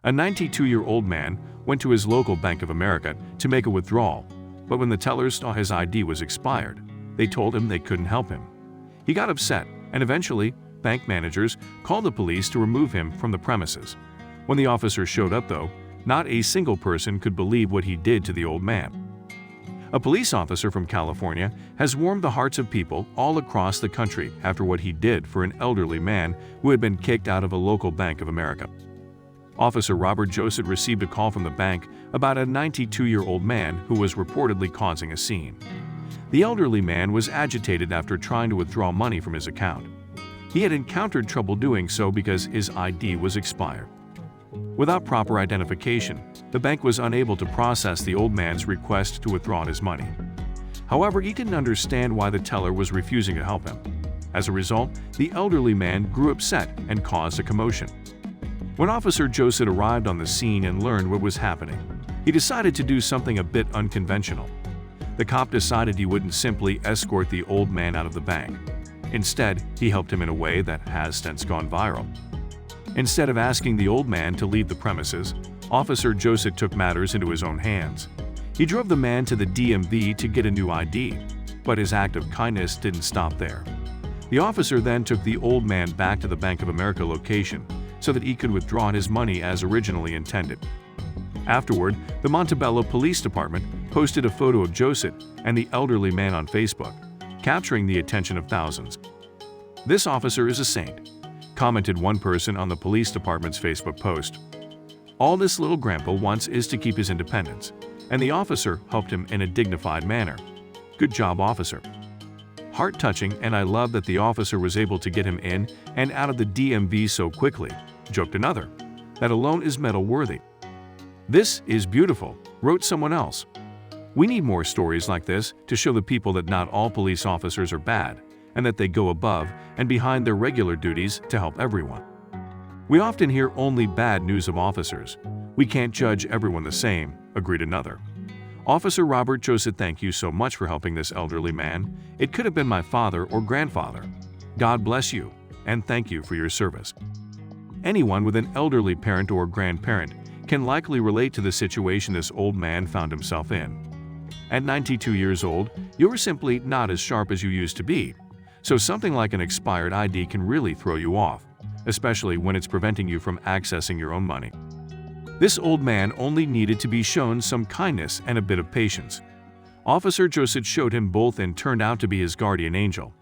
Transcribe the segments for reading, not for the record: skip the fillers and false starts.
A 92-year-old man went to his local Bank of America to make a withdrawal, but when the tellers saw his ID was expired, they told him they couldn't help him. He got upset, and eventually, bank managers called the police to remove him from the premises. When the officers showed up, though, not a single person could believe what he did to the old man. A police officer from California has warmed the hearts of people all across the country after what he did for an elderly man who had been kicked out of a local Bank of America. Officer Robert Joseph received a call from the bank about a 92-year-old man who was reportedly causing a scene. The elderly man was agitated after trying to withdraw money from his account. He had encountered trouble doing so because his ID was expired. Without proper identification, the bank was unable to process the old man's request to withdraw his money. However, he didn't understand why the teller was refusing to help him. As a result, the elderly man grew upset and caused a commotion. When Officer Joseph arrived on the scene and learned what was happening, he decided to do something a bit unconventional. The cop decided he wouldn't simply escort the old man out of the bank. Instead, he helped him in a way that has since gone viral. Instead of asking the old man to leave the premises, Officer Joseph took matters into his own hands. He drove the man to the DMV to get a new ID, but his act of kindness didn't stop there. The officer then took the old man back to the Bank of America location so that he could withdraw his money as originally intended. Afterward, the Montebello Police Department posted a photo of Joseph and the elderly man on Facebook, capturing the attention of thousands. "This officer is a saint," commented one person on the police department's Facebook post. "All this little grandpa wants is to keep his independence, and the officer helped him in a dignified manner. Good job, officer." "Heart-touching, and I love that the officer was able to get him in and out of the DMV so quickly," joked another. "That alone is medal-worthy." "This is beautiful," wrote someone else. We need more stories like this to show the people that not all police officers are bad, and that they go above and behind their regular duties to help everyone. We often hear only bad news of officers. We can't judge everyone the same, agreed another. Officer Robert Joseph, thank you so much for helping this elderly man. It could have been my father or grandfather. God bless you, and thank you for your service. Anyone with an elderly parent or grandparent can likely relate to the situation this old man found himself in. At 92 years old, you're simply not as sharp as you used to be, so something like an expired ID can really throw you off, especially when it's preventing you from accessing your own money. This old man only needed to be shown some kindness and a bit of patience. Officer Joseph showed him both and turned out to be his guardian angel.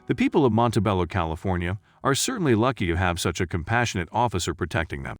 The people of Montebello, California, are certainly lucky to have such a compassionate officer protecting them.